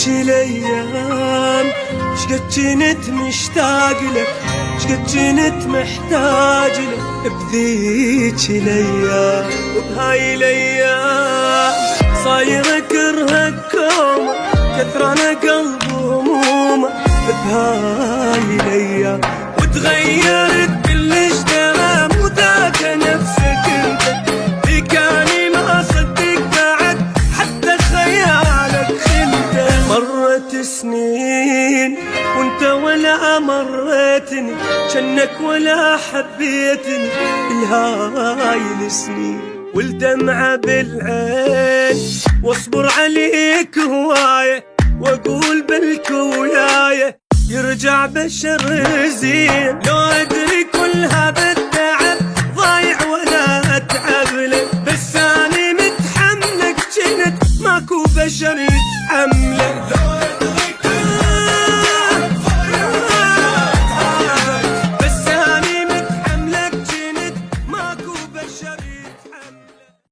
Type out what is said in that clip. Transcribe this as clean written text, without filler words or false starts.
الايام شقد كنت مشتاق لك، شقد كنت محتاج لك بذيك الايام. وبهاي الايام صاير اكرهك كومه، كثر انا قلبي همومه بهاي الايام. وتغيرت كلش ترى مو ذاك نفسك انت، ذيكاني ما صدق بعد حتى خيالك خنته. مرت سنين وانت ولا مريتني، جنك ولا حبيتني الهاي السنين. والدمعة بالعين واصبر عليك هواية، واقول بلك وياي يرجع بشر زين. لو ادري كلها بالتعب ضايع ولا اتعب لك، بس اني متحملك جنت ماكو بشر يتحملك.